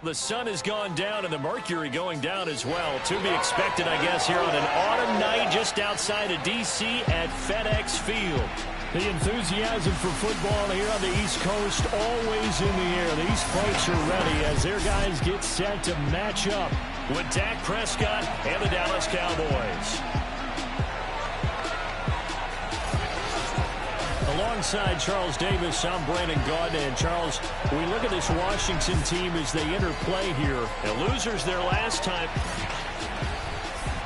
The sun has gone down and the mercury going down as well. To be expected, I guess, here on an autumn night just outside of D.C. at FedEx Field. The enthusiasm for football here on the East Coast always in the air. These folks are ready as their guys get set to match up with Dak Prescott and the Dallas Cowboys. Alongside Charles Davis, I'm Brandon Gaudin. And Charles, we look at this Washington team as they interplay here. The losers their last time.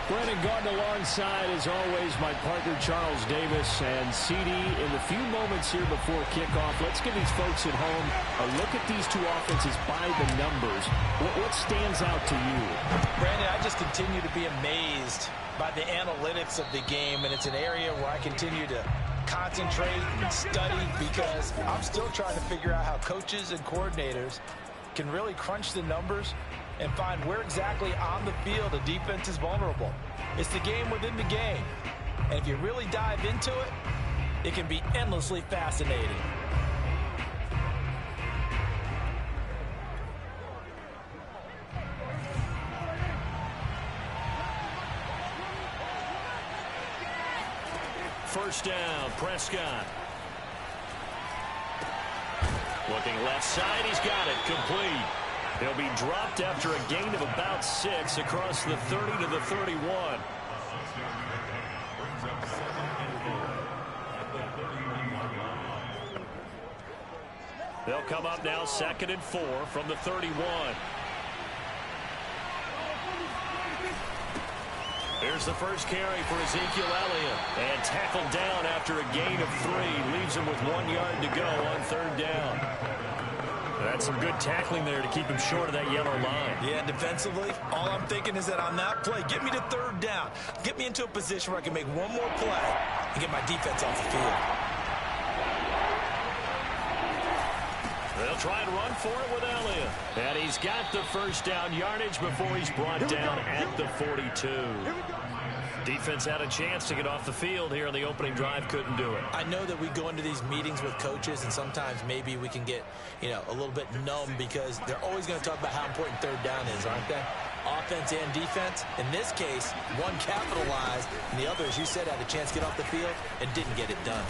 Brandon Gaudin alongside, as always, my partner Charles Davis. And CD, in the few moments here before kickoff, let's give these folks at home a look at these two offenses by the numbers. What stands out to you? Brandon, I just continue to be amazed by the analytics of the game, and it's an area where I continue to concentrate and study because I'm still trying to figure out how coaches and coordinators can really crunch the numbers and find where exactly on the field a defense is vulnerable. It's the game within the game. And if you really dive into it, it can be endlessly fascinating. First down, Prescott. Looking left side, he's got it, complete. He'll be dropped after a gain of about 6 across the 30 to the 31. They'll come up now 2nd and 4 from the 31. Here's the first carry for Ezekiel Elliott. And tackled down after a gain of 3. Leaves him with 1 yard to go on 3rd down. That's some good tackling there to keep him short of that yellow line. Yeah, defensively, all I'm thinking is that on that play, get me to 3rd down. Get me into a position where I can make one more play and get my defense off the field. They'll try and run for it with Elliott. And he's got the first down yardage before he's brought down at the 42. Defense had a chance to get off the field here on the opening drive, couldn't do it. I know that we go into these meetings with coaches, and sometimes maybe we can get, a little bit numb because they're always going to talk about how important 3rd down is, aren't they? Offense and defense. In this case, one capitalized, and the other, as you said, had a chance to get off the field and didn't get it done.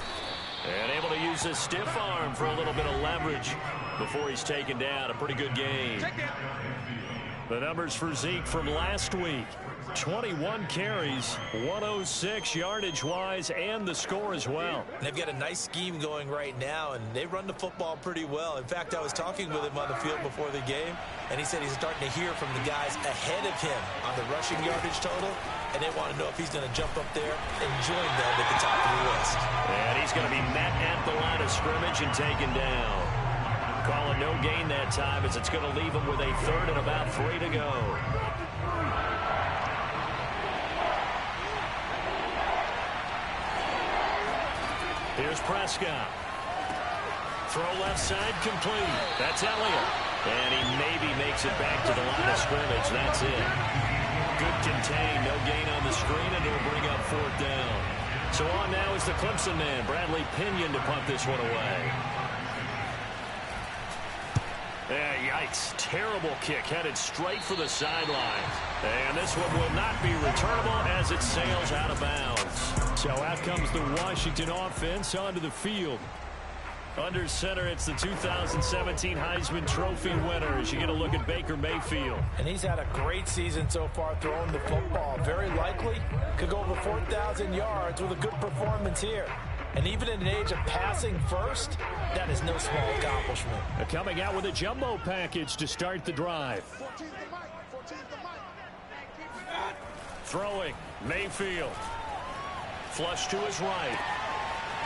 And able to use his stiff arm for a little bit of leverage before he's taken down. A pretty good game. The numbers for Zeke from last week. 21 carries, 106 yardage-wise, and the score as well. They've got a nice scheme going right now, and they run the football pretty well. In fact, I was talking with him on the field before the game, and he said he's starting to hear from the guys ahead of him on the rushing yardage total, and they want to know if he's going to jump up there and join them at the top of the list. And he's going to be met at the line of scrimmage and taken down. Calling no gain that time as it's going to leave him with a 3rd and about 3 to go. Here's Prescott. Throw left side complete. That's Elliott. And he maybe makes it back to the line of scrimmage. That's it. Good contain. No gain on the screen, and it'll bring up 4th down. So on now is the Clemson man, Bradley Pinion, to punt this one away. Yikes. Terrible kick headed straight for the sideline. And this one will not be returnable as it sails out of bounds. So out comes the Washington offense onto the field. Under center, it's the 2017 Heisman Trophy winner as you get a look at Baker Mayfield. And he's had a great season so far throwing the football. Very likely could go over 4,000 yards with a good performance here. And even in an age of passing first, that is no small accomplishment. Coming out with a jumbo package to start the drive. Throwing, Mayfield. Flush to his right.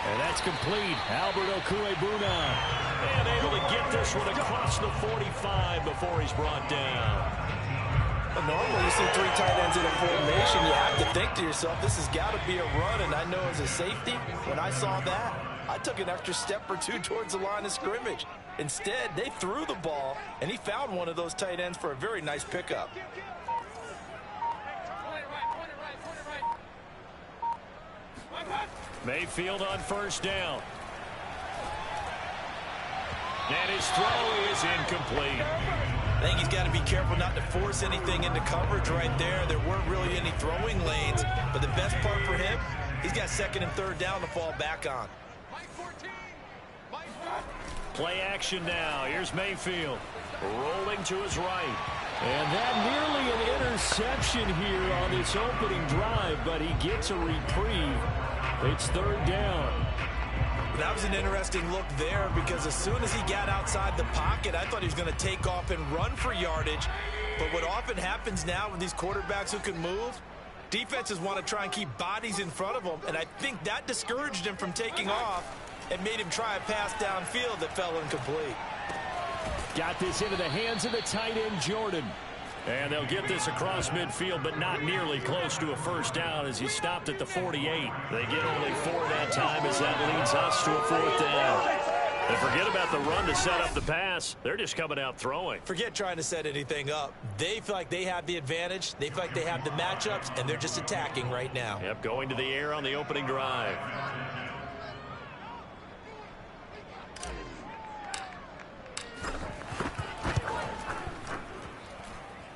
And that's complete. Albert Okwuegbuna. And able to get this one across the 45 before he's brought down. But normally you see 3 tight ends in a formation. You have to think to yourself, this has got to be a run. And I know as a safety, when I saw that, I took an extra step or 2 towards the line of scrimmage. Instead, they threw the ball, and he found one of those tight ends for a very nice pickup. Mayfield on first down. And his throw is incomplete. I think he's got to be careful not to force anything into coverage right there. There weren't really any throwing lanes, but the best part for him, he's got second and third down to fall back on. Play action now. Here's Mayfield rolling to his right. And that nearly an interception here on this opening drive, but he gets a reprieve. It's third down. That was an interesting look there because as soon as he got outside the pocket, I thought he was going to take off and run for yardage. But what often happens now with these quarterbacks who can move, defenses want to try and keep bodies in front of them, and I think that discouraged him from taking off and made him try a pass downfield that fell incomplete. Got this into the hands of the tight end, Jordan. And they'll get this across midfield, but not nearly close to a first down as he stopped at the 48. They get only 4 that time as that leads us to a 4th down. And forget about the run to set up the pass. They're just coming out throwing. Forget trying to set anything up. They feel like they have the advantage. They feel like they have the matchups, and they're just attacking right now. Yep, going to the air on the opening drive.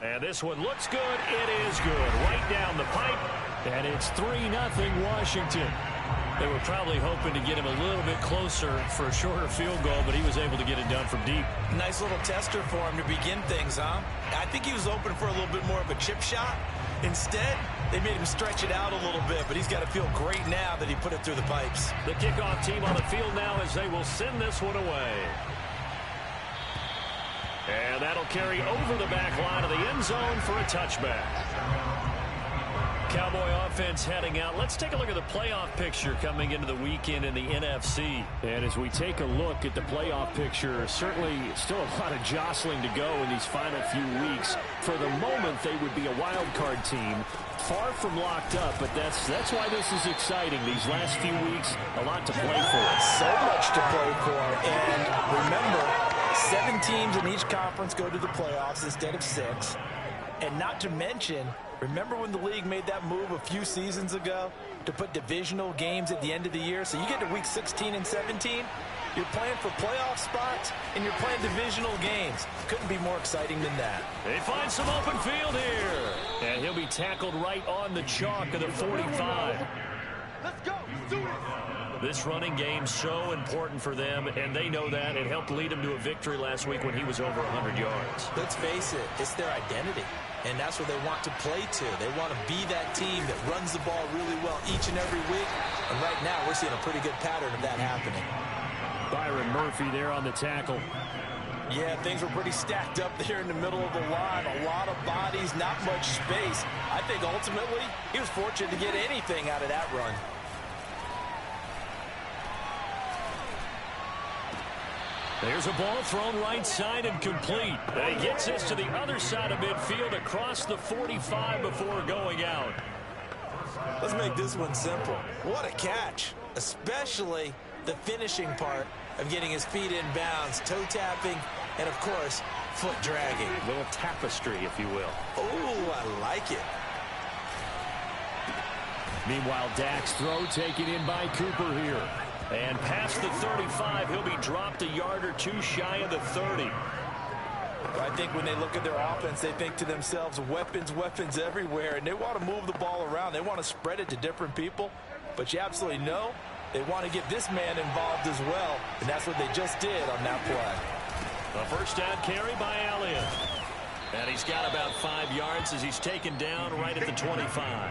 And this one looks good. It is good. Right down the pipe. And it's 3-0 Washington. They were probably hoping to get him a little bit closer for a shorter field goal, but he was able to get it done from deep. Nice little tester for him to begin things, huh? I think he was open for a little bit more of a chip shot. Instead, they made him stretch it out a little bit, but he's got to feel great now that he put it through the pipes. The kickoff team on the field now as they will send this one away. And that'll carry over the back line of the end zone for a touchback. Cowboy offense heading out. Let's take a look at the playoff picture coming into the weekend in the NFC. And as we take a look at the playoff picture, certainly still a lot of jostling to go in these final few weeks. For the moment, they would be a wild card team, far from locked up, but that's why this is exciting. These last few weeks, a lot to play for. So much to play for. And remember, 7 teams in each conference go to the playoffs instead of 6. And not to mention, remember when the league made that move a few seasons ago to put divisional games at the end of the year? So you get to week 16 and 17, you're playing for playoff spots, and you're playing divisional games. Couldn't be more exciting than that. They find some open field here. And he'll be tackled right on the chalk of the 45. Let's go. Do it. This running game so important for them, and they know that. It helped lead them to a victory last week when he was over 100 yards. Let's face it, it's their identity, and that's what they want to play to. They want to be that team that runs the ball really well each and every week, and right now we're seeing a pretty good pattern of that happening. Byron Murphy there on the tackle. Yeah, things were pretty stacked up there in the middle of the line. A lot of bodies, not much space. I think ultimately he was fortunate to get anything out of that run. There's a ball thrown right side and complete. And he gets this to the other side of midfield across the 45 before going out. Let's make this one simple. What a catch, especially the finishing part of getting his feet in bounds, toe tapping, and of course, foot dragging. A little tapestry, if you will. Oh, I like it. Meanwhile, Dak's throw taken in by Cooper here. And past the 35, he'll be dropped a yard or two shy of the 30. I think when they look at their offense, they think to themselves, weapons, weapons everywhere, and they want to move the ball around. They want to spread it to different people, but you absolutely know they want to get this man involved as well, and that's what they just did on that play. A first down carry by Elliott. And he's got about 5 yards as he's taken down right at the 25.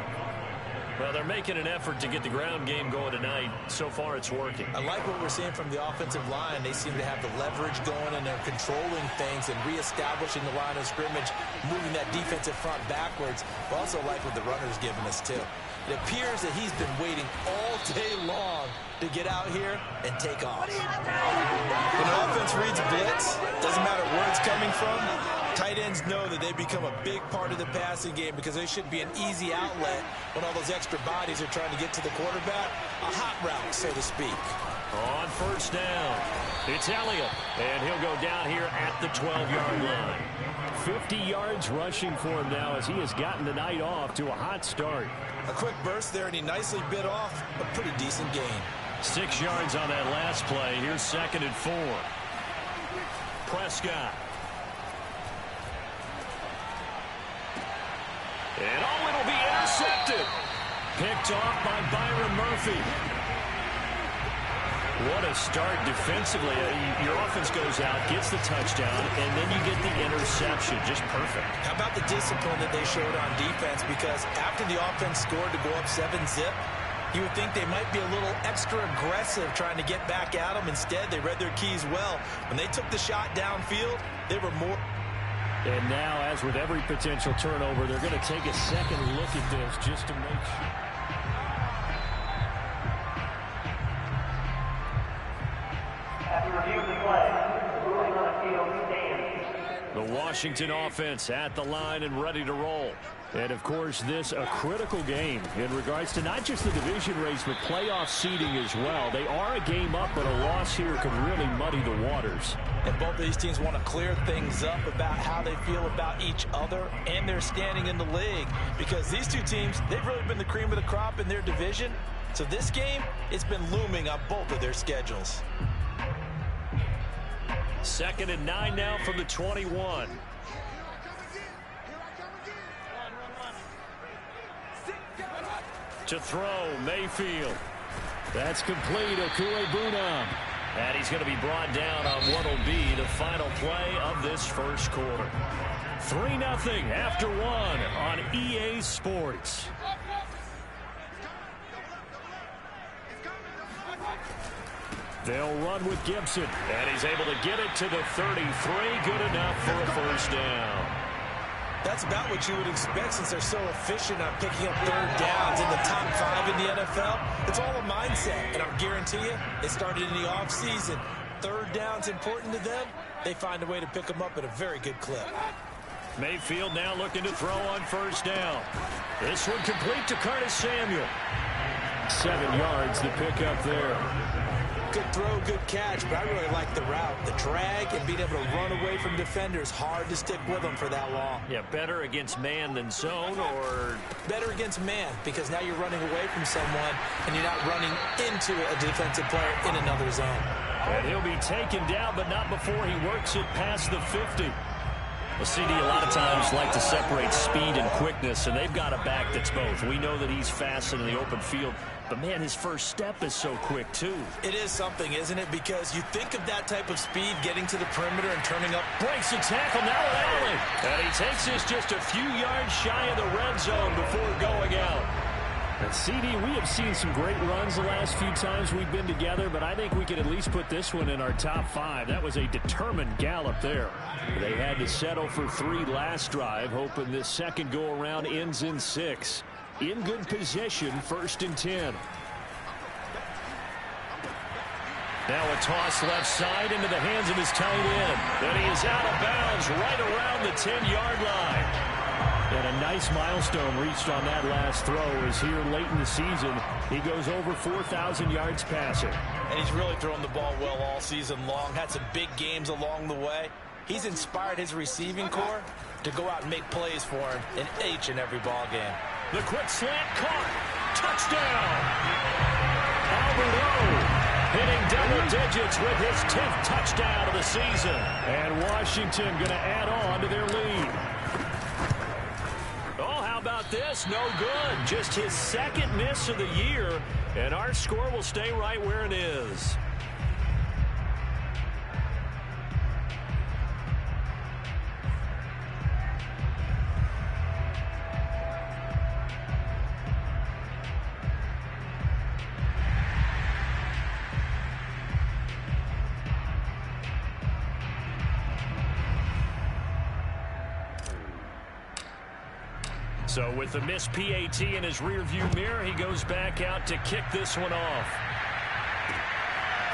Well, they're making an effort to get the ground game going tonight. So far, it's working. I like what we're seeing from the offensive line. They seem to have the leverage going, and they're controlling things and reestablishing the line of scrimmage, moving that defensive front backwards. I also like what the runner's giving us, too. It appears that he's been waiting all day long to get out here and take off. When an offense reads blitz, doesn't matter where it's coming from, tight ends know that they become a big part of the passing game because they should be an easy outlet when all those extra bodies are trying to get to the quarterback. A hot route, so to speak. On first down, it's Elliott, and he'll go down here at the 12-yard line. 50 yards rushing for him now as he has gotten the night off to a hot start. A quick burst there, and he nicely bit off a pretty decent gain. 6 yards on that last play. Here's 2nd and 4. Prescott. And oh, it'll be intercepted. Picked off by Byron Murphy. What a start defensively. Your offense goes out, gets the touchdown, and then you get the interception. Just perfect. How about the discipline that they showed on defense? Because after the offense scored to go up 7-zip, you would think they might be a little extra aggressive trying to get back at them. Instead, they read their keys well. When they took the shot downfield, they were more... And now, as with every potential turnover, they're going to take a second look at this just to make sure. The Washington offense at the line and ready to roll. And, of course, this a critical game in regards to not just the division race, but playoff seeding as well. They are a game up, but a loss here could really muddy the waters. And both of these teams want to clear things up about how they feel about each other and their standing in the league. Because these two teams, they've really been the cream of the crop in their division. So this game, it's been looming on both of their schedules. 2nd and 9 now from the 21. To throw, Mayfield. That's complete, Okuebuna. And he's going to be brought down on what will be the final play of this first quarter. 3-0 after 1 on EA Sports. They'll run with Gibson. And he's able to get it to the 33. Good enough for a first down. That's about what you would expect since they're so efficient on picking up third downs in the top 5 in the NFL. It's all a mindset, and I'll guarantee you it started in the offseason. Third down's important to them. They find a way to pick them up at a very good clip. Mayfield now looking to throw on first down. This one complete to Curtis Samuel. 7 yards the pickup there. Good throw, good catch, but I really like the route. The drag and being able to run away from defenders, hard to stick with them for that long. Yeah, better against man than zone, or? Better against man, because now you're running away from someone and you're not running into a defensive player in another zone. And he'll be taken down, but not before he works it past the 50. Well, CD a lot of times like to separate speed and quickness, and they've got a back that's both. We know that he's fast in the open field, but, man, his first step is so quick, too. It is something, isn't it? Because you think of that type of speed, getting to the perimeter and turning up. Breaks a tackle, now Allen. And he takes this just a few yards shy of the red zone before going out. And CD, we have seen some great runs the last few times we've been together, but I think we could at least put this one in our top 5. That was a determined gallop there. They had to settle for 3 last drive, hoping this second go-around ends in 6. In good position, 1st and 10. Now a toss left side into the hands of his tight end. And he is out of bounds right around the 10-yard line. And a nice milestone reached on that last throw as here late in the season, he goes over 4,000 yards passing. And he's really thrown the ball well all season long. Had some big games along the way. He's inspired his receiving corps to go out and make plays for him in each and every ball game. The quick slant caught. Touchdown. Albert O hitting double digits with his 10th touchdown of the season. And Washington going to add on to their lead. Oh, how about this? No good. Just his 2nd miss of the year. And our score will stay right where it is. So with the missed PAT in his rearview mirror, he goes back out to kick this one off.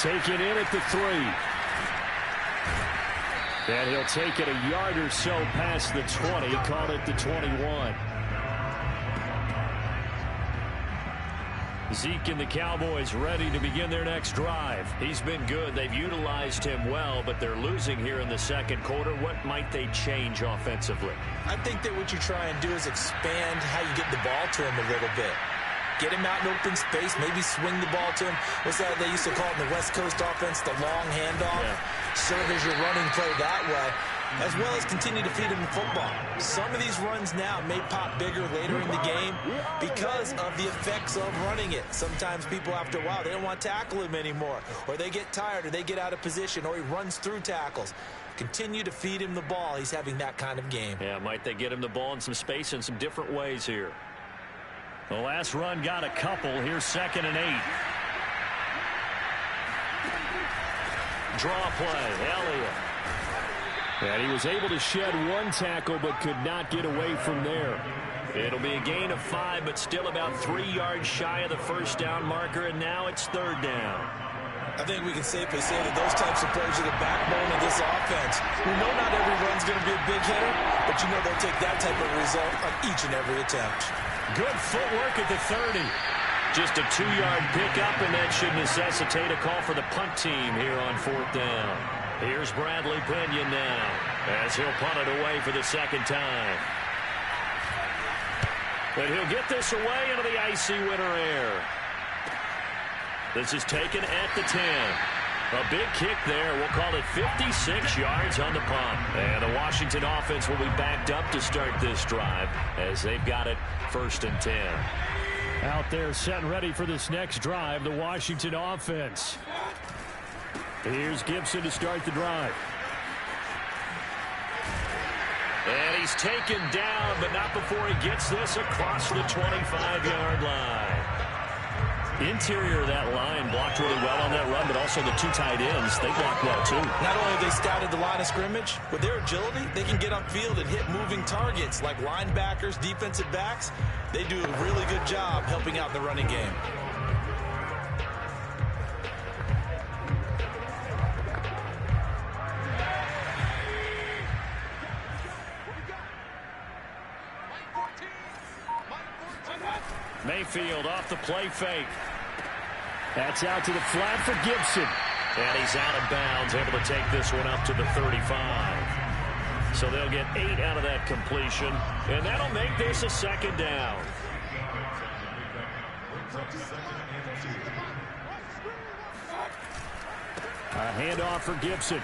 Take it in at the 3. And he'll take it a yard or so past the 20, call it the 21. Zeke and the Cowboys ready to begin their next drive. He's been good. They've utilized him well, but they're losing here in the second quarter. What might they change offensively? I think that what you try and do is expand how you get the ball to him a little bit. Get him out in open space, maybe swing the ball to him. What's that they used to call it in the West Coast offense, the long handoff? Yeah. Serve as your running play that way. as well as continue to feed him the football. Some of these runs now may pop bigger later in the game because of the effects of running it. Sometimes people, after a while, they don't want to tackle him anymore, or they get tired, or they get out of position, or he runs through tackles. Continue to feed him the ball. He's having that kind of game. Yeah, might they get him the ball in some space in some different ways here. The last run got a couple. Here's 2nd and 8. Draw play, Elliott. And he was able to shed one tackle but could not get away from there. It'll be a gain of 5, but still about 3 yards shy of the first down marker, and now it's 3rd down. I think we can safely say that those types of plays are the backbone of this offense. We know not every run's going to be a big hitter, but you know they'll take that type of result on each and every attempt. Good footwork at the 30. Just a 2-yard pickup, and that should necessitate a call for the punt team here on 4th down. Here's Bradley Pinion now, as he'll punt it away for the 2nd time. But he'll get this away into the icy winter air. This is taken at the 10. A big kick there. We'll call it 56 yards on the punt. And the Washington offense will be backed up to start this drive as they've got it 1st and 10. Out there set and ready for this next drive, the Washington offense. Here's Gibson to start the drive. And he's taken down, but not before he gets this across the 25-yard line. Interior of that line blocked really well on that run, but also the 2 tight ends, they blocked well too. Not only have they scouted the line of scrimmage, with their agility, they can get upfield and hit moving targets like linebackers, defensive backs. They do a really good job helping out in the running game. Mayfield off the play fake. That's out to the flat for Gibson. And he's out of bounds, able to take this one up to the 35. So they'll get 8 out of that completion, and that'll make this a 2nd down. A handoff for Gibson.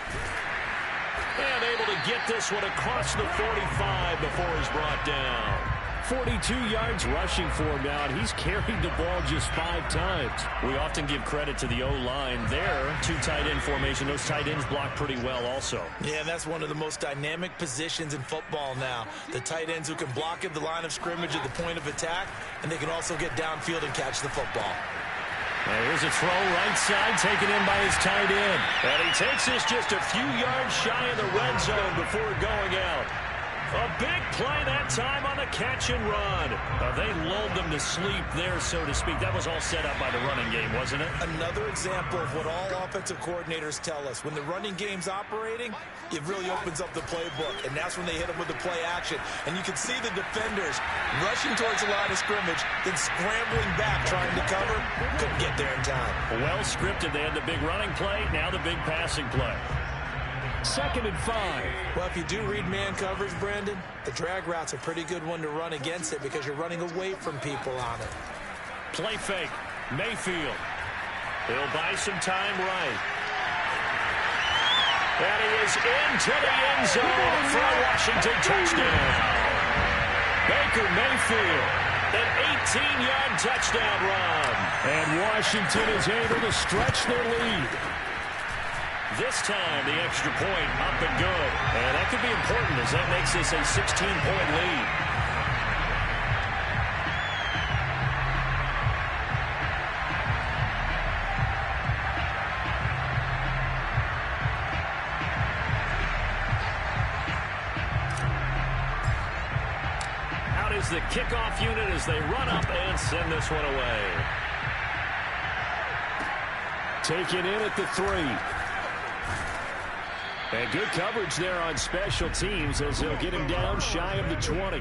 And able to get this one across the 45 before he's brought down. 42 yards rushing for him now, and he's carried the ball just 5 times. We often give credit to the O-line there. 2 tight end formation. Those tight ends block pretty well also. Yeah, that's one of the most dynamic positions in football now. The tight ends who can block at the line of scrimmage at the point of attack, and they can also get downfield and catch the football. Here's a throw right side taken in by his tight end. And he takes this just a few yards shy of the red zone before going out. A big play that time on the catch and run. They lulled them to sleep there, so to speak. That was all set up by the running game, wasn't it? Another example of what all offensive coordinators tell us. When the running game's operating, it really opens up the playbook, and that's when they hit them with the play action. And you can see the defenders rushing towards the line of scrimmage, then scrambling back, trying to cover. Couldn't get there in time. Well scripted. They had the big running play, now the big passing play. 2nd and 5. Well, if you do read man coverage, Brandon, the drag route's a pretty good one to run against it because you're running away from people on it. Play fake. Mayfield. He'll buy some time right. And he is into the end zone for a Washington touchdown. Baker Mayfield, an 18-yard touchdown run. And Washington is able to stretch their lead. This time, the extra point up and good. And that could be important as that makes this a 16-point lead. Out is the kickoff unit as they run up and send this one away. Taken in at the 3. And good coverage there on special teams as they'll get him down shy of the 20.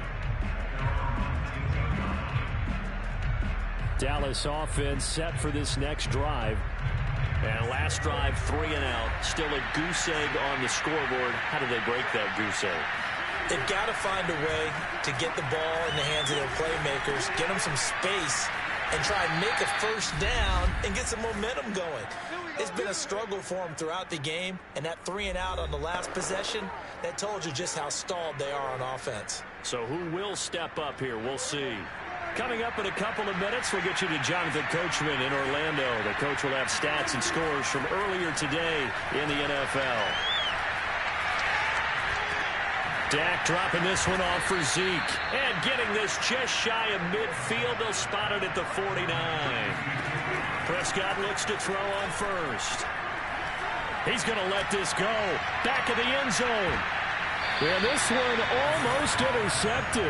Dallas offense set for this next drive. And last drive, 3 and out. Still a goose egg on the scoreboard. How do they break that goose egg? They've got to find a way to get the ball in the hands of their playmakers, get them some space, and try and make a first down and get some momentum going. It's been a struggle for them throughout the game, and that 3-and-out on the last possession, that told you just how stalled they are on offense. So who will step up here? We'll see. Coming up in a couple of minutes, we'll get you to Jonathan Coachman in Orlando. The coach will have stats and scores from earlier today in the NFL. Dak dropping this one off for Zeke. And getting this just shy of midfield. They'll spot it at the 49. Prescott looks to throw on first. He's going to let this go. Back of the end zone. And this one almost intercepted.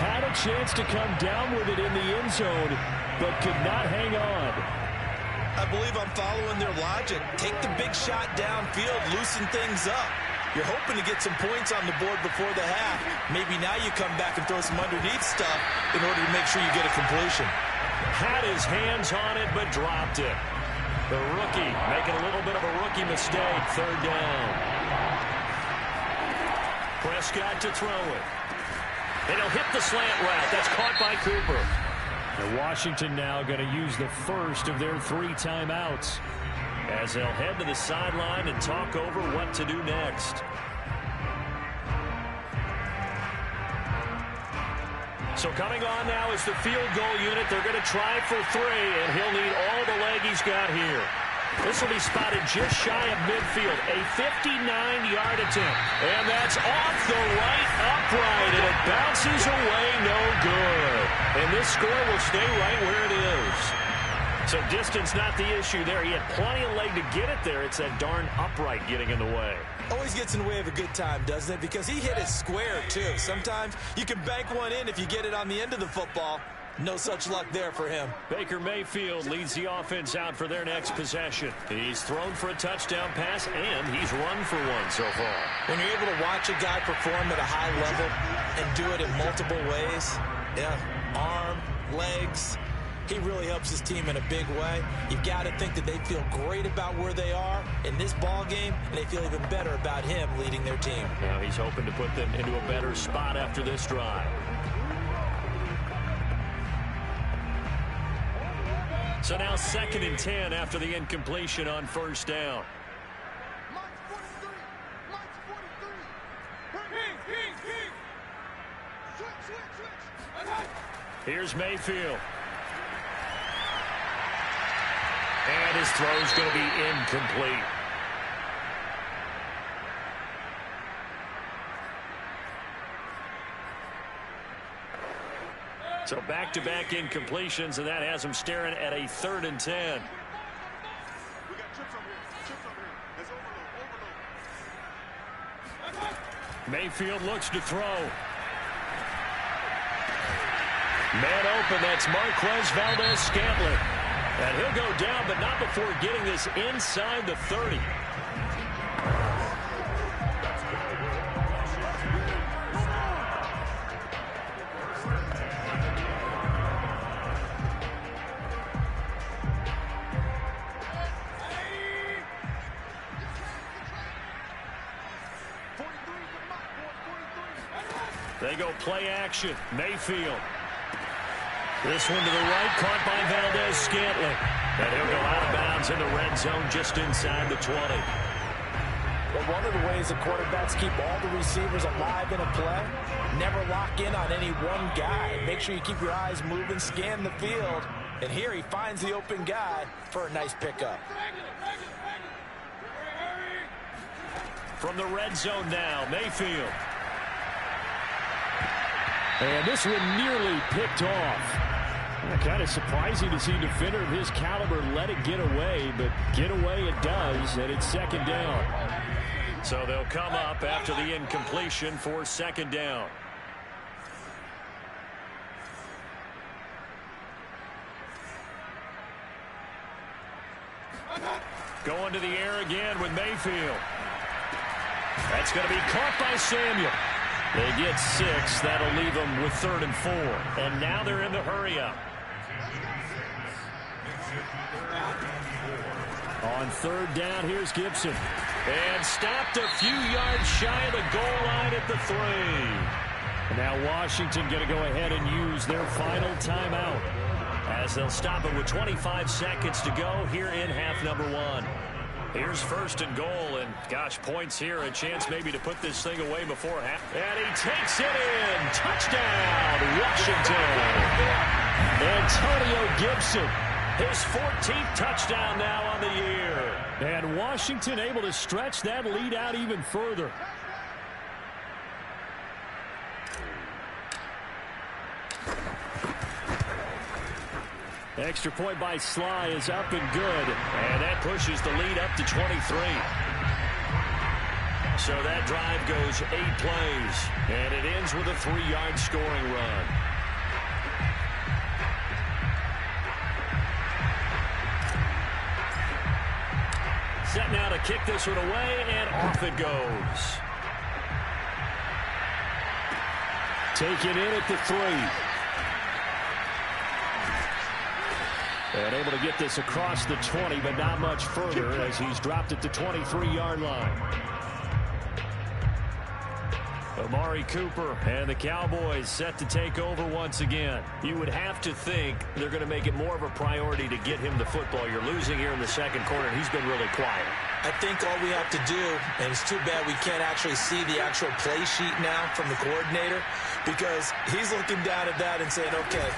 Had a chance to come down with it in the end zone, but could not hang on. I believe I'm following their logic. Take the big shot downfield, loosen things up. You're hoping to get some points on the board before the half. Maybe now you come back and throw some underneath stuff in order to make sure you get a completion. Had his hands on it, but dropped it. The rookie making a little bit of a rookie mistake. Third down. Prescott to throw it. And he'll hit the slant route. That's caught by Cooper. And Washington now going to use the first of their 3 timeouts as they'll head to the sideline and talk over what to do next. So coming on now is the field goal unit. They're going to try for 3, and he'll need all the leg he's got here. This will be spotted just shy of midfield. A 59-yard attempt. And that's off the right upright, and it bounces away no good. And this score will stay right where it is. So distance not the issue there. He had plenty of leg to get it there. It's that darn upright getting in the way. Always gets in the way of a good time, doesn't it? Because he hit it square, too. Sometimes you can bank one in if you get it on the end of the football. No such luck there for him. Baker Mayfield leads the offense out for their next possession. He's thrown for a touchdown pass, and he's run for one so far. When you're able to watch a guy perform at a high level and do it in multiple ways, arm, legs, he really helps his team in a big way. You've got to think that they feel great about where they are in this ball game, and they feel even better about him leading their team. Now he's hoping to put them into a better spot after this drive. So now 2nd and 10 after the incompletion on first down. Here's Mayfield. And his throw's going to be incomplete. So back-to-back incompletions, and that has him staring at a 3rd and 10. Mayfield looks to throw. Man open, that's Marquez Valdez-Scantling. And he'll go down, but not before getting this inside the 30. They go play action. Mayfield. This one to the right, caught by Valdez-Scantling. And he'll go out of bounds in the red zone just inside the 20. Well, one of the ways that quarterbacks keep all the receivers alive in a play, never lock in on any one guy. Make sure you keep your eyes moving, scan the field. And here he finds the open guy for a nice pickup. From the red zone now, Mayfield. And this one nearly picked off. Kind of surprising to see a defender of his caliber let it get away, but get away it does, and it's 2nd down. So they'll come up after the incompletion for 2nd down. Going to the air again with Mayfield. That's going to be caught by Samuel. They get 6. That'll leave them with 3rd and 4. And now they're in the hurry-up. On 3rd down, here's Gibson. And stopped a few yards shy of the goal line at the 3. And now Washington going to go ahead and use their final timeout. as they'll stop it with 25 seconds to go here in half number one. Here's first and goal, and gosh, points here, a chance maybe to put this thing away before half. And he takes it in. Touchdown, Washington. Antonio Gibson, his 14th touchdown now on the year. And Washington able to stretch that lead out even further. Extra point by Sly is up and good. And that pushes the lead up to 23. So that drive goes 8 plays. And it ends with a 3-yard scoring run. Set now to kick this one away, and off it goes. Taken in at the 3. And able to get this across the 20, but not much further as he's dropped it to 23-yard line. Amari Cooper and the Cowboys set to take over once again. You would have to think they're going to make it more of a priority to get him the football. You're losing here in the second quarter, and he's been really quiet. I think all we have to do, and it's too bad we can't actually see the actual play sheet now from the coordinator, because he's looking down at that and saying, okay,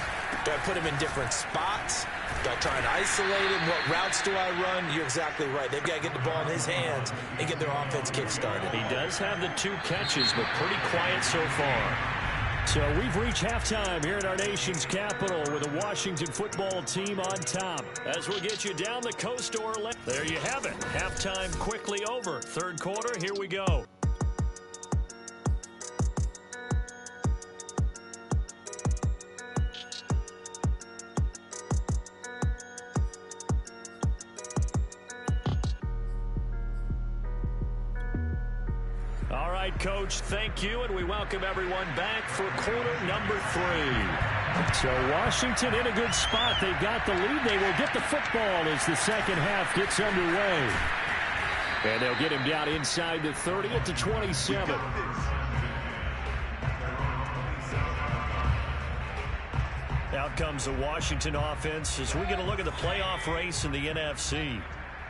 do I put him in different spots? Do I try and isolate him? What routes do I run? You're exactly right. They've got to get the ball in his hands and get their offense kick-started. He does have the 2 catches, but pretty quiet so far. So we've reached halftime here in our nation's capital with a Washington football team on top. As we'll get you down the coast or left. There you have it. Halftime quickly over. Third quarter, here we go. All right, Coach, thank you, and we welcome everyone back for quarter number 3. So Washington in a good spot. They've got the lead. They will get the football as the second half gets underway. And they'll get him down inside the 30 at the 27. Out comes the Washington offense as we get a look at the playoff race in the NFC.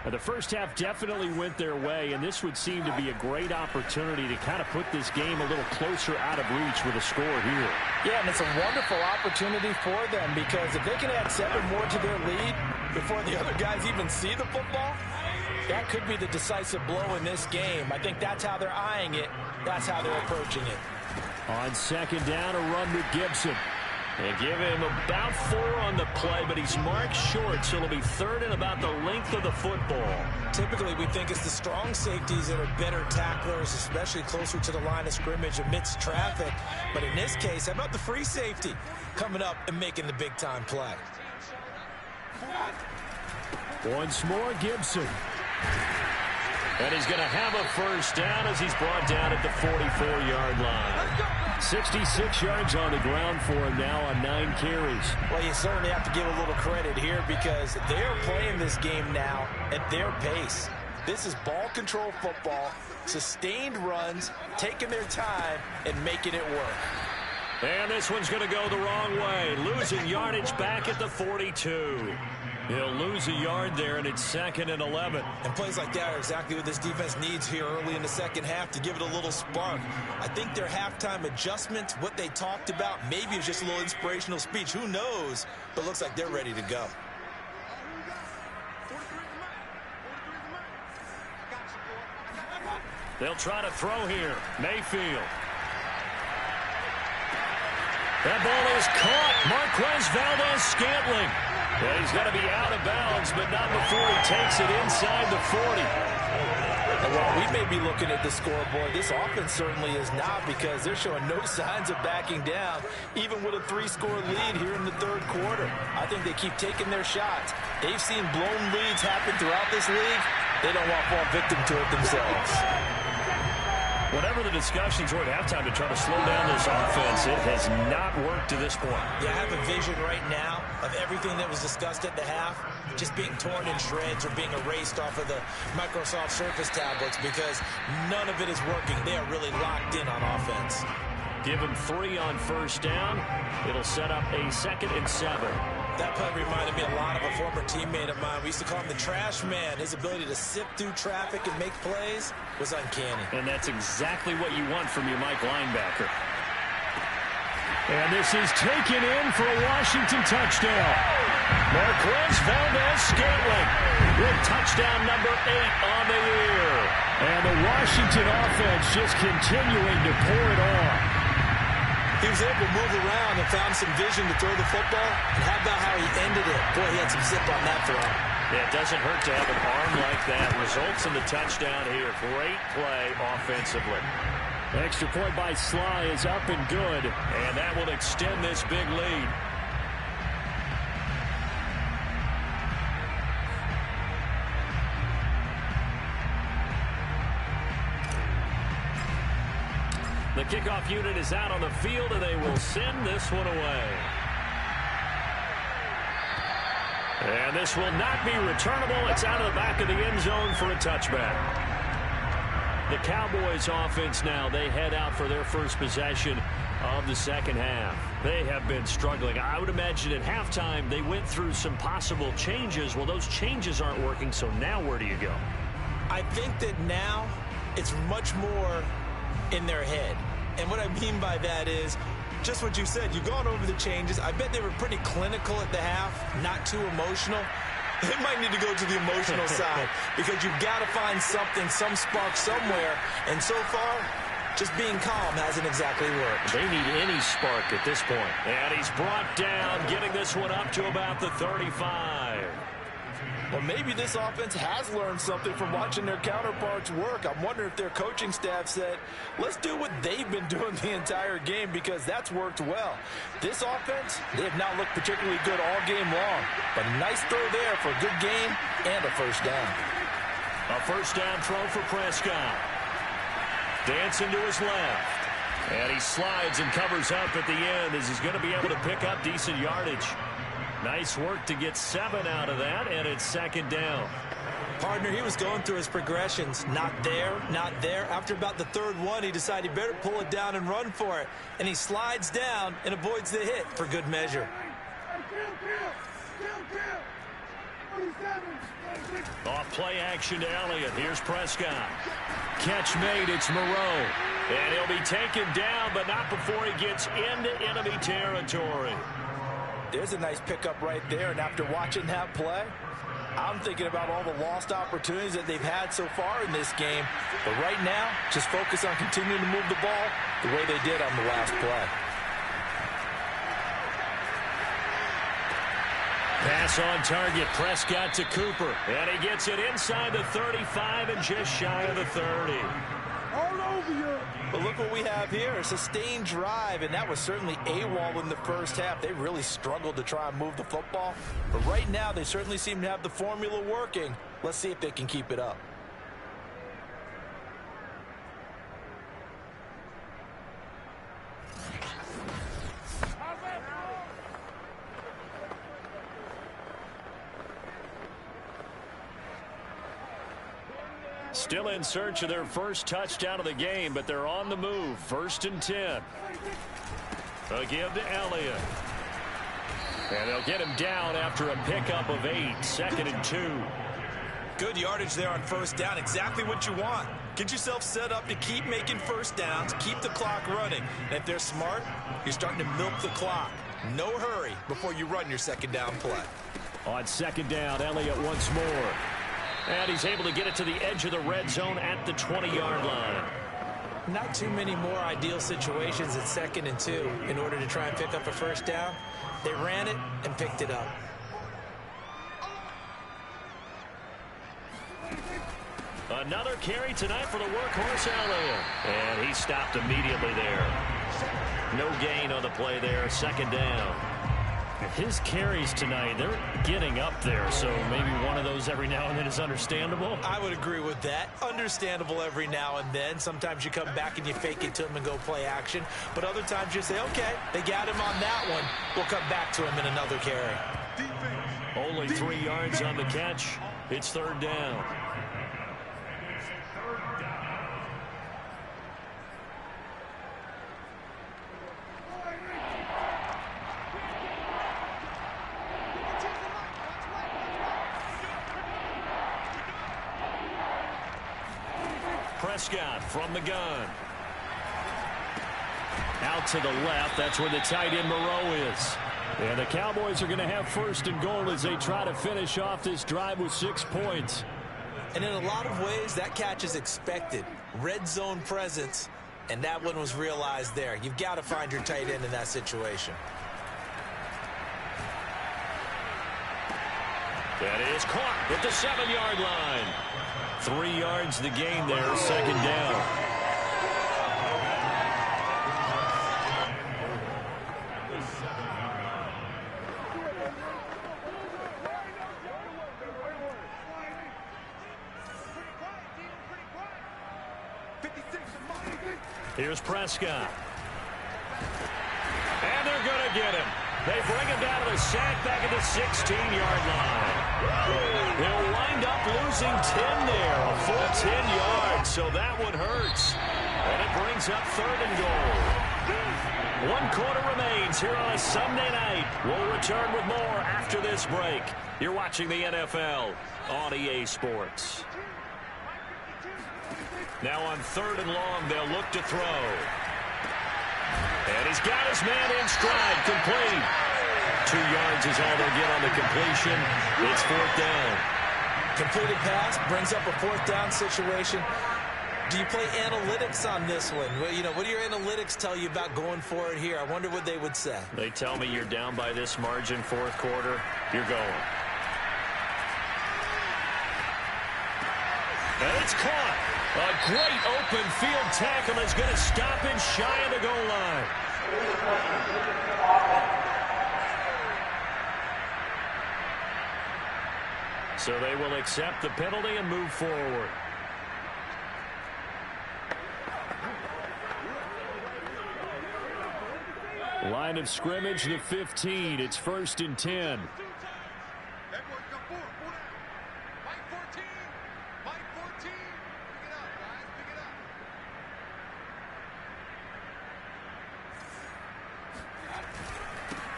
The first half definitely went their way, and this would seem to be a great opportunity to kind of put this game a little closer out of reach with a score here. Yeah, and it's a wonderful opportunity for them, because if they can add 7 more to their lead before the other guys even see the football, that could be the decisive blow in this game. I think that's how they're eyeing it. That's how they're approaching it. On second down, a run with Gibson. They give him about 4 on the play, but he's marked short, so it'll be third and about the length of the football. Typically, we think it's the strong safeties that are better tacklers, especially closer to the line of scrimmage amidst traffic. But in this case, how about the free safety coming up and making the big-time play? Once more, Gibson. And he's going to have a first down as he's brought down at the 44-yard line. 66 yards on the ground for him now on 9 carries. Well, you certainly have to give a little credit here, because they're playing this game now at their pace. This is ball control football, sustained runs, taking their time, and making it work. And this one's going to go the wrong way. Losing yardage back at the 42. He'll lose a yard there, and it's 2nd and 11. And plays like that are exactly what this defense needs here early in the second half to give it a little spark. I think their halftime adjustments, what they talked about, maybe it was just a little inspirational speech. Who knows? But looks like they're ready to go. They'll try to throw here. Mayfield. That ball is caught. Marquez Valdez-Scantling. Well, he's got to be out of bounds, but not before he takes it inside the 40. And while we may be looking at the scoreboard, this offense certainly is not, because they're showing no signs of backing down, even with a 3-score lead here in the third quarter. I think they keep taking their shots. They've seen blown leads happen throughout this league. They don't want to fall victim to it themselves. Whatever the discussions were at halftime to try to slow down this offense, it has not worked to this point. Yeah, I have a vision right now of everything that was discussed at the half just being torn in shreds or being erased off of the Microsoft Surface tablets, because none of it is working. They are really locked in on offense. Give him 3 on first down. It'll set up a 2nd and 7. That play reminded me a lot of a former teammate of mine. We used to call him the trash man. His ability to sift through traffic and make plays was uncanny. And that's exactly what you want from your Mike linebacker. And this is taken in for a Washington touchdown. Marquez Valdez-Scantling with touchdown number 8 on the year. And the Washington offense just continuing to pour it on. He was able to move around and found some vision to throw the football. And how about how he ended it? Boy, he had some zip on that throw. Yeah, it doesn't hurt to have an arm like that. Results in the touchdown here. Great play offensively. Extra point by Sly is up and good. And that will extend this big lead. The kickoff unit is out on the field, and they will send this one away. And this will not be returnable. It's out of the back of the end zone for a touchback. The Cowboys offense now, they head out for their first possession of the second half. They have been struggling. I would imagine at halftime they went through some possible changes. Well, those changes aren't working, so now where do you go? I think that now it's much more in their head. And what I mean by that is just what you said. You've gone over the changes. I bet they were pretty clinical at the half, not too emotional. They might need to go to the emotional side because you've got to find something, some spark somewhere. And so far, just being calm hasn't exactly worked. They need any spark at this point. And he's brought down, getting this one up to about the 35. Well, maybe this offense has learned something from watching their counterparts work. I'm wondering if their coaching staff said, let's do what they've been doing the entire game because that's worked well. This offense, they have not looked particularly good all game long. But a nice throw there for a good game and a first down. A first down throw for Prescott. Dancing to his left. And he slides and covers up at the end as he's going to be able to pick up decent yardage. Nice work to get 7 out of that, and it's second down. Partner, he was going through his progressions. Not there, not there. After about the third one, he decided he better pull it down and run for it. And he slides down and avoids the hit for good measure. Off play action to Elliott. Here's Prescott. Catch made. It's Moreau. And he'll be taken down, but not before he gets into enemy territory. There's a nice pickup right there, and after watching that play, I'm thinking about all the lost opportunities that they've had so far in this game. But right now, just focus on continuing to move the ball the way they did on the last play. Pass on target, Prescott to Cooper. And he gets it inside the 35 and just shy of the 30. All over you. But look what we have here, a sustained drive, and that was certainly AWOL in the first half. They really struggled to try and move the football. But right now, they certainly seem to have the formula working. Let's see if they can keep it up. Still in search of their first touchdown of the game, but they're on the move. 1st and 10. They'll give to Elliott. And they'll get him down after a pickup of 8. 2nd and 2. Good yardage there on first down. Exactly what you want. Get yourself set up to keep making first downs, keep the clock running. And if they're smart, you're starting to milk the clock. No hurry before you run your second down play. On second down, Elliott once more. And he's able to get it to the edge of the red zone at the 20-yard line. Not too many more ideal situations at 2nd and 2 in order to try and pick up a first down. They ran it and picked it up. Another carry tonight for the workhorse Elliott. And he stopped immediately there. No gain on the play there. 2nd down. His carries tonight, they're getting up there, so maybe one of those every now and then is understandable. I would agree with that. Understandable every now and then. Sometimes you come back and you fake it to him and go play action. But other times you say, okay, they got him on that one. We'll come back to him in another carry. Only 3 yards on the catch. It's 3rd down. Prescott from the gun. Out to the left. That's where the tight end Moreau is. And the Cowboys are going to have first and goal as they try to finish off this drive with 6 points. And in a lot of ways, that catch is expected. Red zone presence, and that one was realized there. You've got to find your tight end in that situation. That is caught at the 7-yard line. 3 yards the gain there, second down. Here's Prescott. And they're going to get him. They bring him down to the sack back at the 16-yard line. They'll wind up losing 10 there, a full 10 yards, so that one hurts. And it brings up third and goal. 1 quarter remains here on a Sunday night. We'll return with more after this break. You're watching the NFL on EA Sports. Now on third and long, they'll look to throw. And he's got his man in stride, complete. 2 yards is all they'll get on the completion. It's fourth down. Completed pass brings up a fourth down situation. Do you play analytics on this one? Well, you know, what do your analytics tell you about going for it here? I wonder what they would say. They tell me you're down by this margin, fourth quarter, you're going. And it's caught. A great open field tackle is going to stop him shy of the goal line. So they will accept the penalty and move forward. Line of scrimmage, the 15. It's first and 10.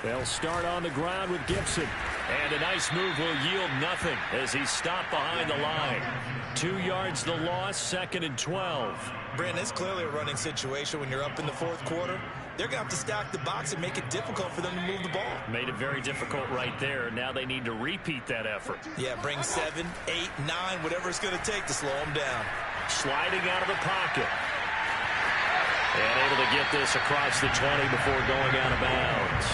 They'll start on the ground with Gibson. And a nice move will yield nothing as he's stopped behind the line. 2 yards the loss, second and 12. Brandon, it's clearly a running situation when you're up in the fourth quarter. They're going to have to stack the box and make it difficult for them to move the ball. Made it very difficult right there. Now they need to repeat that effort. Yeah, bring 7, 8, 9, whatever it's going to take to slow them down. Sliding out of the pocket. And able to get this across the 20 before going out of bounds.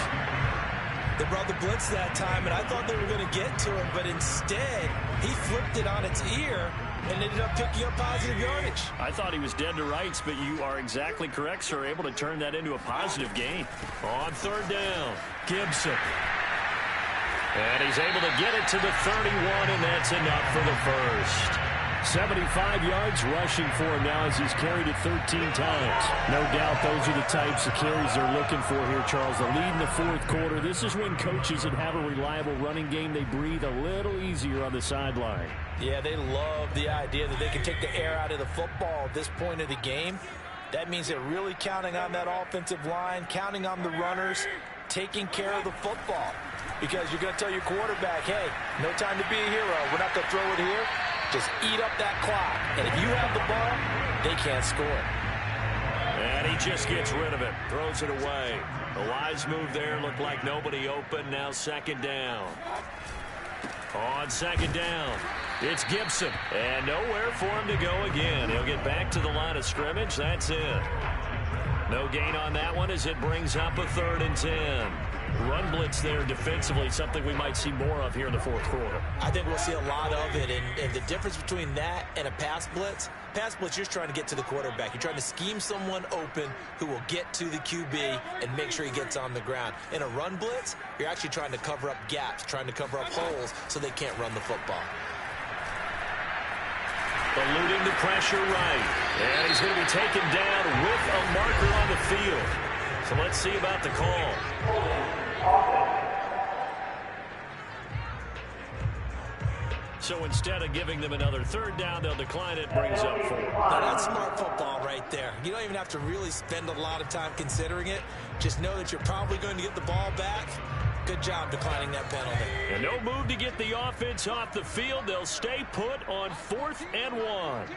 They brought the blitz that time, and I thought they were going to get to him, but instead, he flipped it on its ear and ended up picking up positive yardage. I thought he was dead to rights, but you are exactly correct, sir. Able to turn that into a positive gain. On third down, Gibson. And he's able to get it to the 31, and that's enough for the first. 75 yards rushing for him now as he's carried it 13 times. No doubt those are the types of carries they're looking for here, Charles. The lead in the fourth quarter. This is when coaches that have a reliable running game, they breathe a little easier on the sideline. Yeah, they love the idea that they can take the air out of the football at this point of the game. That means they're really counting on that offensive line, counting on the runners, taking care of the football. Because you're going to tell your quarterback, hey, no time to be a hero. We're not going to throw it here. Just eat up that clock. And if you have the ball, they can't score. And he just gets rid of it. Throws it away. The wise move there. Looked like nobody open. Now second down. On second down, it's Gibson. And nowhere for him to go again. He'll get back to the line of scrimmage. That's it. No gain on that one as it brings up a third and 10. Run blitz there defensively, something we might see more of here in the fourth quarter. I think we'll see a lot of it, and the difference between that and a pass blitz, you're trying to get to the quarterback. You're trying to scheme someone open who will get to the QB and make sure he gets on the ground. In a run blitz, you're actually trying to cover up gaps, trying to cover up holes so they can't run the football. Eluding the pressure right. And he's going to be taken down with a marker on the field. So let's see about the call. So instead of giving them another third down, they'll decline it, brings up 4. Now that's smart football right there. You don't even have to really spend a lot of time considering it. Just know that you're probably going to get the ball back. Good job declining that penalty. And no move to get the offense off the field. They'll stay put on 4th and 1.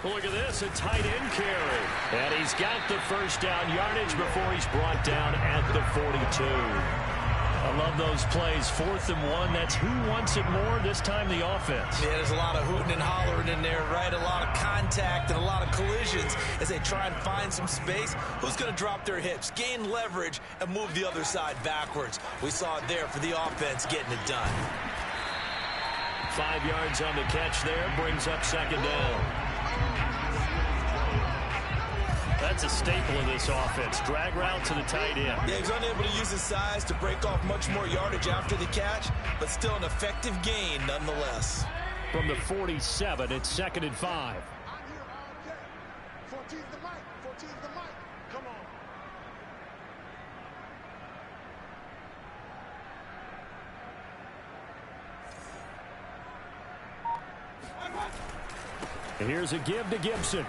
Look at this, a tight end carry. And he's got the first down yardage before he's brought down at the 42. I love those plays. 4th and 1. That's who wants it more, this time the offense. Yeah, there's a lot of hooting and hollering in there, right? A lot of contact and a lot of collisions as they try and find some space. Who's going to drop their hips, gain leverage, and move the other side backwards? We saw it there for the offense getting it done. 5 yards on the catch there, brings up 2nd down. That's a staple of this offense. Drag route to the tight end. Yeah, he's unable to use his size to break off much more yardage after the catch, but still an effective gain nonetheless. From the 47, it's 2nd and 5. 14's the mic. 14's the mic. Come on. Here's a give to Gibson.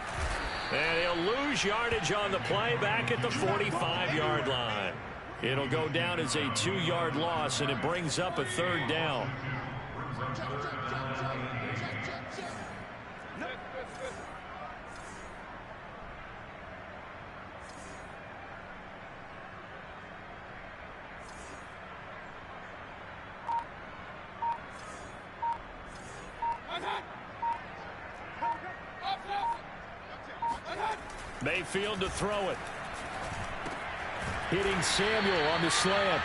And he'll lose yardage on the play back at the 45-yard line. It'll go down as a 2-yard loss, and it brings up a 3rd down. Mayfield to throw it. Hitting Samuel on the slant.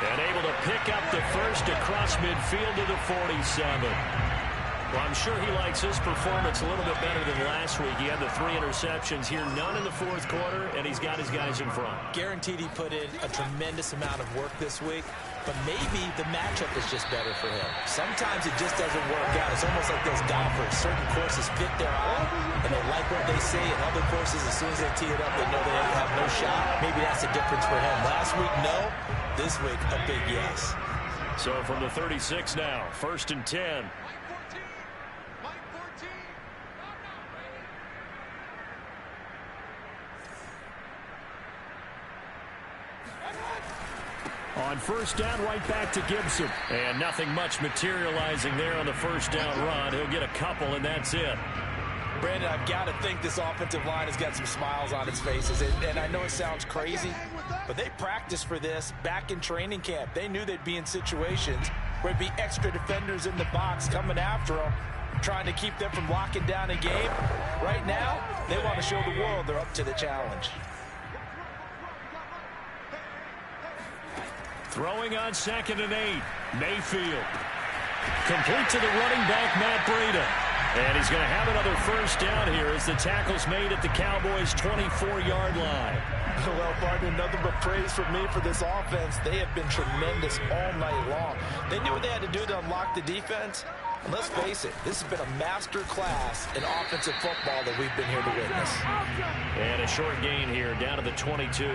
And able to pick up the first across midfield to the 47. Well, I'm sure he likes his performance a little bit better than last week. He had the 3 interceptions here, none in the 4th quarter, and he's got his guys in front. Guaranteed he put in a tremendous amount of work this week, but maybe the matchup is just better for him. Sometimes it just doesn't work out. It's almost like those golfers. Certain courses fit their eye, and they like what they see, and other courses, as soon as they tee it up, they know they have no shot. Maybe that's the difference for him. Last week, no. This week, a big yes. So from the 36 now, 1st and 10. On 1st down, right back to Gibson. And nothing much materializing there on the 1st down run. He'll get a couple, and that's it. Brandon, I've got to think this offensive line has got some smiles on its faces. And I know it sounds crazy, but they practiced for this back in training camp. They knew they'd be in situations where there'd be extra defenders in the box coming after them, trying to keep them from locking down a game. Right now, they want to show the world they're up to the challenge. Throwing on 2nd and 8. Mayfield. Complete to the running back, Matt Breida. And he's going to have another 1st down here as the tackle's made at the Cowboys' 24-yard line. Well, partner, nothing but praise from me for this offense. They have been tremendous all night long. They knew what they had to do to unlock the defense. And let's face it, this has been a master class in offensive football that we've been here to witness. And a short gain here down to the 22.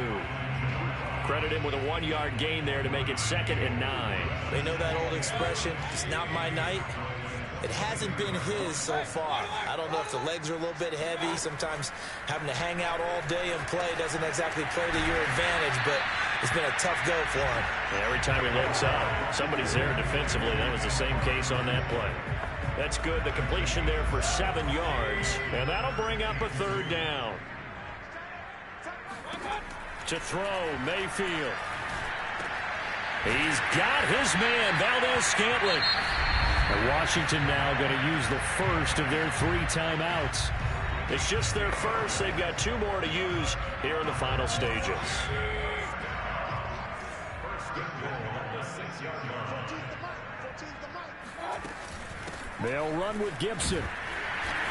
Credit him with a 1-yard gain there to make it 2nd and 9. They know that old expression, it's not my night. It hasn't been his so far. I don't know if the legs are a little bit heavy. Sometimes having to hang out all day and play doesn't exactly play to your advantage, but it's been a tough go for him. And every time he looks up, somebody's there defensively. That was the same case on that play. That's good. The completion there for 7 yards, and that'll bring up a 3rd down. To throw, Mayfield. He's got his man, Valdez-Scantling. And Washington now going to use the first of their 3 timeouts. It's just their first. They've got 2 more to use here in the final stages. They'll run with Gibson.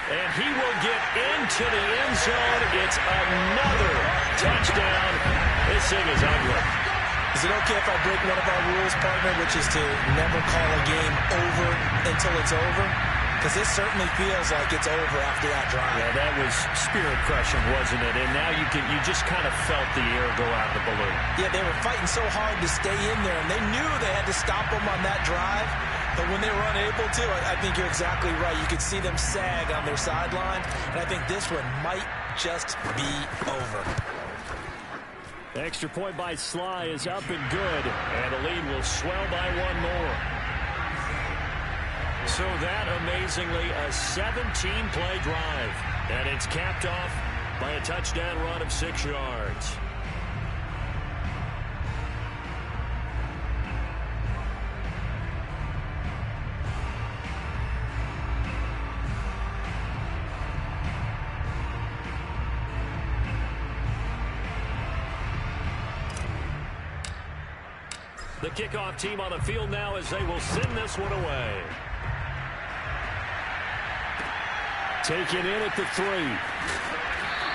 And he will get into the end zone. It's another touchdown. This thing is ugly. Is it okay if I break one of our rules, partner, which is to never call a game over until it's over? Because this certainly feels like it's over after that drive. Yeah, that was spirit-crushing, wasn't it? And now you just kind of felt the air go out of the balloon. Yeah, they were fighting so hard to stay in there, and they knew they had to stop them on that drive. But when they were unable to, I think you're exactly right. You could see them sag on their sideline, and I think this one might just be over. Extra point by Sly is up and good. And the lead will swell by 1 more. So that, amazingly, a 17-play drive. And it's capped off by a touchdown run of 6 yards. The kickoff team on the field now as they will send this one away. Taken in at the 3.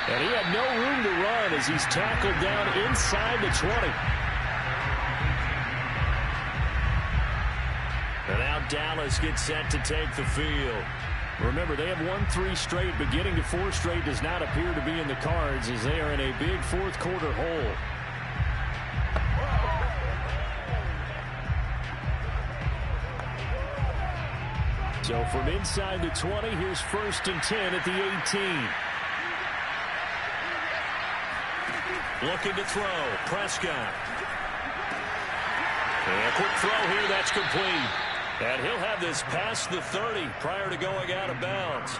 And he had no room to run as he's tackled down inside the 20. And now Dallas gets set to take the field. Remember, they have won 3 straight, but getting to 4 straight does not appear to be in the cards as they are in a big fourth quarter hole. So from inside the 20, here's 1st and 10 at the 18. Looking to throw. Prescott. And a quick throw here. That's complete. And he'll have this past the 30 prior to going out of bounds.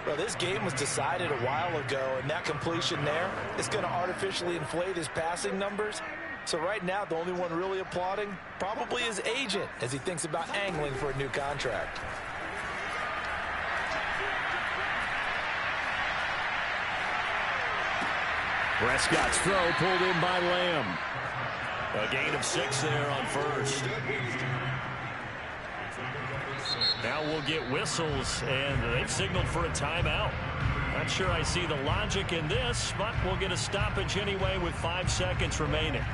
Well, this game was decided a while ago, and that completion there is going to artificially inflate his passing numbers. So right now, the only one really applauding probably his agent as he thinks about angling for a new contract. Prescott's throw pulled in by Lamb. A gain of 6 there on 1st. Now we'll get whistles, and they've signaled for a timeout. Not sure I see the logic in this, but we'll get a stoppage anyway with 5 seconds remaining.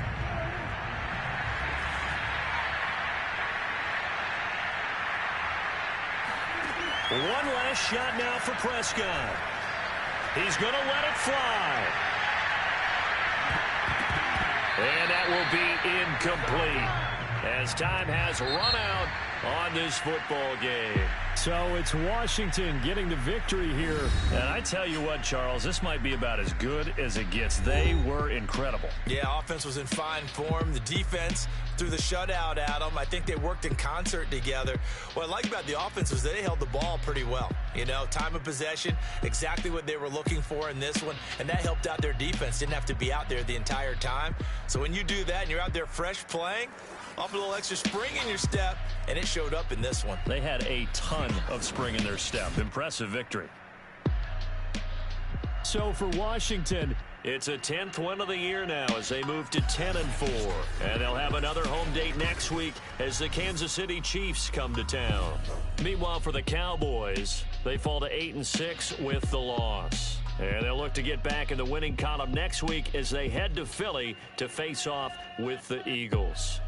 One last shot now for Prescott. He's going to let it fly. And that will be incomplete as time has run out on this football game. So it's Washington getting the victory here. And I tell you what, Charles, this might be about as good as it gets. They were incredible. Yeah, offense was in fine form. The defense threw the shutout at them. I think they worked in concert together. What I like about the offense was they held the ball pretty well. You know, time of possession, exactly what they were looking for in this one, and that helped out their defense. Didn't have to be out there the entire time. So when you do that and you're out there fresh playing, off a little extra spring in your step, and it showed up in this one. They had a ton of spring in their step. Impressive victory. So for Washington, it's a 10th win of the year now as they move to 10-4. And they'll have another home date next week as the Kansas City Chiefs come to town. Meanwhile, for the Cowboys, they fall to 8-6 with the loss. And they'll look to get back in the winning column next week as they head to Philly to face off with the Eagles.